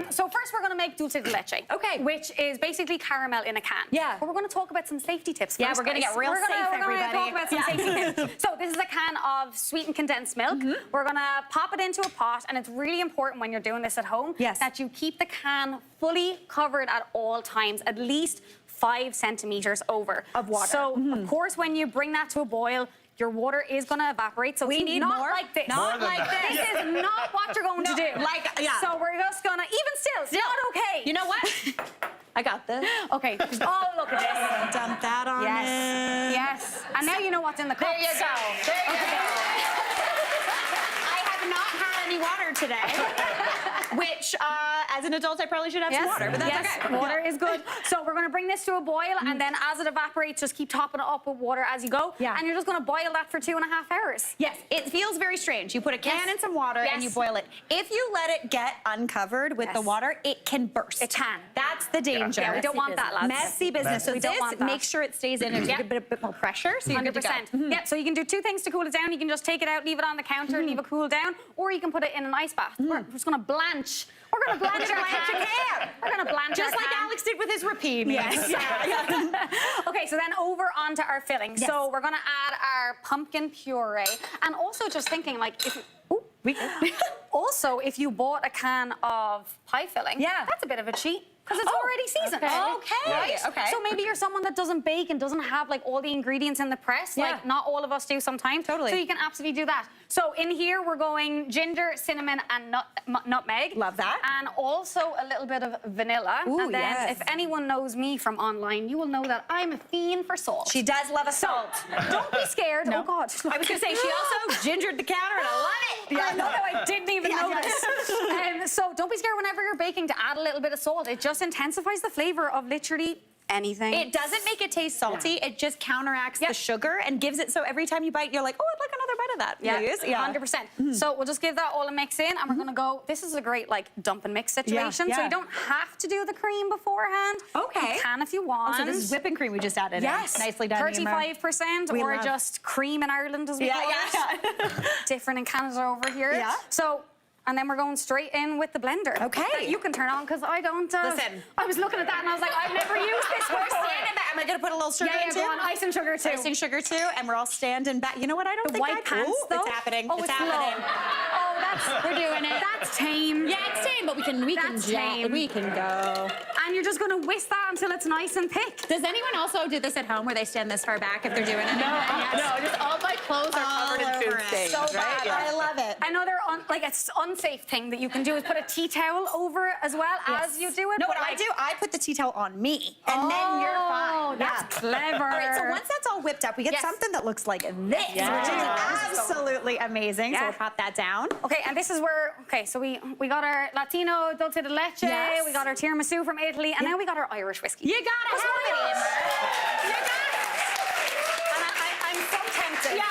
So first we're going to make dulce de leche. Okay. Which is basically caramel in a can. Yeah. But we're going to talk about some safety tips. Yeah, first, we're going to guys. get real safe, everybody. We're going to talk about some safety tips. So this is a can of sweetened condensed milk. We're going to pop it into a pot, and it's really important when you're doing this at home that you keep the can fully covered at all times, at least 5 centimeters over. Of water. So, of course, when you bring that to a boil, your water is going to evaporate. So we need not more. like this. Not like this. This is not what you're going to do. So we're just going to, even still, it's not okay. You know what? I got this. Okay. Oh, look at this. Dump that on it. Yes. And now you know what's in the cups. There you go. There you go. I have not had any water today, which, as an adult, I probably should have some water, but that's okay. Water is good. So we're going to bring this to a boil, and then as it evaporates, just keep topping it up with water as you go. And you're just going to boil that for 2.5 hours. Yes, it feels very strange. You put a can in some water and you boil it. If you let it get uncovered with the water, it can burst. It can. That's the danger. Yeah, we don't want that, lads. Messy business. So this, make sure it stays in. There's a bit more pressure, so you're 100%. Good to go. Yeah, so you can do 2 things to cool it down. You can just take it out, leave it on the counter, leave it cool down, or you can put it in an ice bath. We're just going to blanch. We're going to blanch our can. We're going to blanch just our like can. Alex did with his rapine. Yes. Okay, so then over onto our filling. So we're going to add our pumpkin puree, and also just thinking, like, if also if you bought a can of pie filling, that's a bit of a cheat. Because it's already seasoned. Okay. So maybe you're someone that doesn't bake and doesn't have like all the ingredients in the press. Like not all of us do sometimes. Totally. So you can absolutely do that. So in here we're going ginger, cinnamon, and nutmeg. Love that. And also a little bit of vanilla. Ooh, and then if anyone knows me from online, you will know that I'm a fiend for salt. She does love a salt. Don't be scared. Oh God. I was gonna say she also gingered the counter and I love it. Yeah, I know that I didn't even notice. So don't be scared whenever you're baking to add a little bit of salt. It just intensifies the flavor of literally anything. It doesn't make it taste salty. It just counteracts the sugar and gives it so every time you bite, you're like, oh, I'd like another bite of that. Yeah, 100%. So we'll just give that all a mix in, and we're gonna go. This is a great like dump and mix situation. So you don't have to do the cream beforehand. Okay. You can if you want. So this is whipping cream we just added. Yes. Nicely done. 35%, or just cream in Ireland as we call it. Different in Canada over here. Yeah. So. And then we're going straight in with the blender. Okay. That you can turn on, because I don't... Listen. I was looking at that and I was like, I've never used this before. Am I going to put a little sugar in too? Go on. Ice and sugar too. Ice and sugar too, and we're all standing back. You know what? I don't think white pants, though? It's happening. Oh, it's happening. Oh, we're doing it. That's tame. Yeah, it's tame, but we can go. And you're just going to whisk that until it's nice and thick. Does anyone also do this at home where they stand this far back if they're doing it? No, just all my clothes are covered in food stains. So bad. I love it. I know they're like it's unsafe thing that you can do is put a tea towel over it as well as you do it. No, what I do, I put the tea towel on me, and then you're fine. Oh, that's clever. All right, so once that's all whipped up, we get something that looks like this, which is absolutely amazing. So we'll pop that down. Okay, and this is where, so we got our Latino dulce de leche, we got our tiramisu from Italy, and then we got our Irish whiskey. You gotta have it. You got it. And I'm so tempted.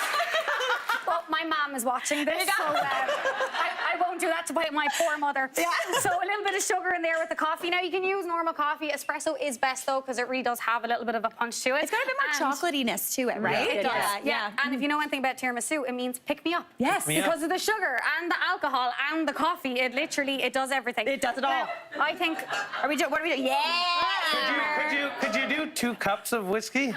Well, my mom is watching this, so I won't do that to my poor mother. So a little bit of sugar in there with the coffee. Now, you can use normal coffee. Espresso is best, though, because it really does have a little bit of a punch to it. It's got a bit more chocolatiness to it, right? It does. Yeah. And if you know anything about tiramisu, it means pick me up. Yes. Because of the sugar and the alcohol and the coffee, it does everything. It does it all. I think... What are we doing? Yeah! Could you do 2 cups of whiskey? See?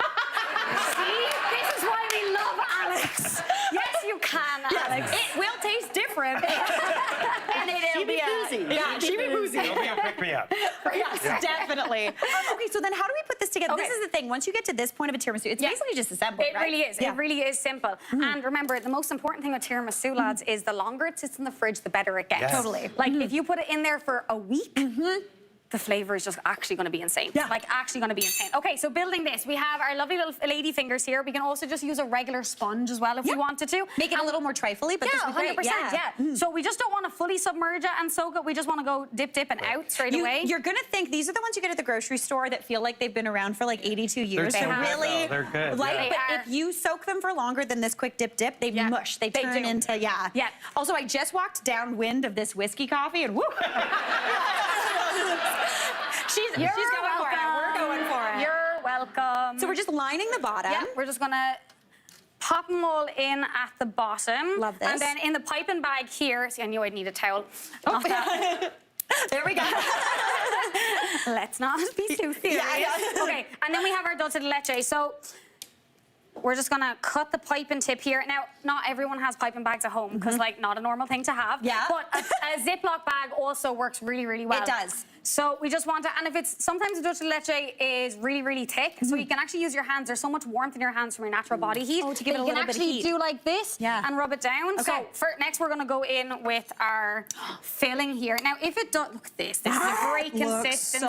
This is why we love Alex. Yes, you can, Alex. It will taste different. And it'll be boozy. She be boozy. It'll be a pick me up. Yes, definitely. Okay, so then how do we put this together? This is the thing. Once you get to this point of a tiramisu, it's basically just assembled, It really is. It really is simple. And remember, the most important thing with tiramisu, lads, is the longer it sits in the fridge, the better it gets. Yes. Totally. Like, if you put it in there for a week, the flavor is just actually going to be insane. Like, actually going to be insane. Okay, so building this, we have our lovely little lady fingers here. We can also just use a regular sponge as well if we wanted to. Make it a little more trifly, but this would be great. 100%, So we just don't want to fully submerge it and soak it. We just want to go dip, and out straight away. You're going to think these are the ones you get at the grocery store that feel like they've been around for like 82 years. They're They're really They're good. But if you soak them for longer than this quick dip, they mush. They turn into, Also, I just walked downwind of this whiskey coffee and woo! She's going for it. We're going for it. You're welcome. So we're just lining the bottom. Yeah, we're just gonna pop them all in at the bottom. Love this. And then in the piping bag here, see, I knew I'd need a towel. There we go. Let's not be too serious. Okay, and then we have our dulce de leche. So we're just gonna cut the piping tip here. Now, not everyone has piping bags at home because, like, not a normal thing to have. Yeah. But a Ziploc bag also works really, really well. It does. So we just want to, and if it's, sometimes the dulce de leche is really, really thick, so you can actually use your hands. There's so much warmth in your hands from your natural body heat. Oh, to give it a little bit of You heat. can actually do like this and rub it down. Okay. So next we're gonna go in with our filling here. Now, if it does, look at this. This is a great consistency. So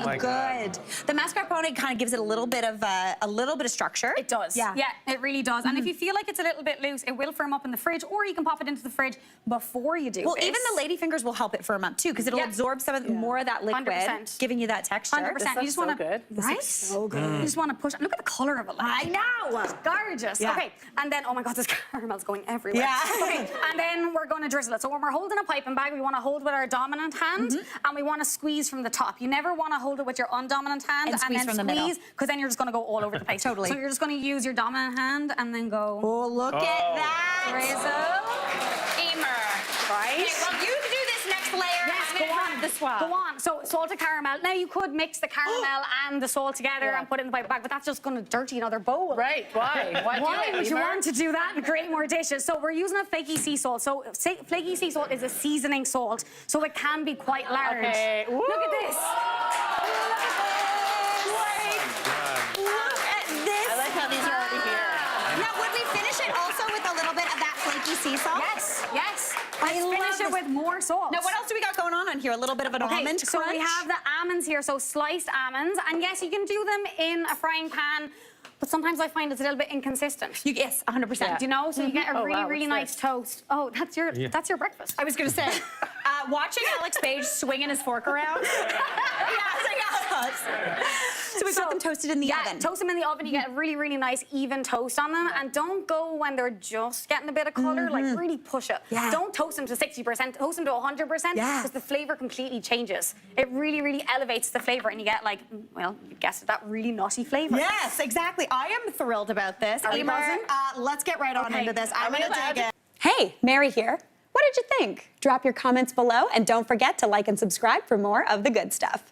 my good. God. The mascarpone kind of gives it a little bit of structure. It does. Yeah. Yeah, it really does. And if you feel like it's a little bit loose, it will firm up in the fridge, or you can pop it into the fridge before you do Well, this. even the lady fingers will help it firm up too, because it'll absorb some of more of that liquid, 100%. giving you that texture. 100%. You just want to, good. right? So good. You just want to push. Look at the color of it. Like. I know. It's gorgeous. Yeah. Okay, and then, oh my God, this caramel's going everywhere. Yeah. Okay, and then we're going to drizzle it. So when we're holding a piping bag, we want to hold with our dominant hand, and we want to squeeze from the top. You never want to hold it with your undominant hand And squeeze then from the middle. because then you're just going to go all over the place. Totally. So you're just going to use your dominant hand and then go. Oh, look at that. Drizzle. Eimear. Right. Okay, well, you do this next layer. Yes, I'm go gonna on. have the swab. Go on. So salted caramel. Now you could mix the caramel and the salt together and put it in the pipe bag, but that's just going to dirty another bowl. Right, why? Why Why would you want to do that and create more dishes? So we're using a flaky sea salt. So flaky sea salt is a seasoning salt, so it can be quite large. Okay. Look at this. Look at this. I like how these are already here. Now, would we finish it also with a little bit of that flaky sea salt? Yes, yes. I Let's love finish it this. with more salt. Now, what else do we got going on here? A little bit of an almond so crunch? we have the almonds here, so sliced almonds. And yes, you can do them in a frying pan, but sometimes I find it's a little bit inconsistent. Yes, 100%. Do you know? So you get a Oh, really, wow, really what's nice toast. Oh, that's your breakfast. I was going to say, watching Alex Page swinging his fork around. So we've got them toasted in the oven. Toast them in the oven. You get a really, really nice even toast on them. And don't go when they're just getting a bit of color. Like, really push it. Yeah. Don't toast them to 60%. Toast them to 100% because the flavor completely changes. It really, really elevates the flavor, and you get, like, well, you guessed it, that really nutty flavor. Yes, exactly. I am thrilled about this. Are you Eimear, buzzing? let's get right on into this. I'm we going to allowed? dig it. Hey, Mary here. What did you think? Drop your comments below and don't forget to like and subscribe for more of the good stuff.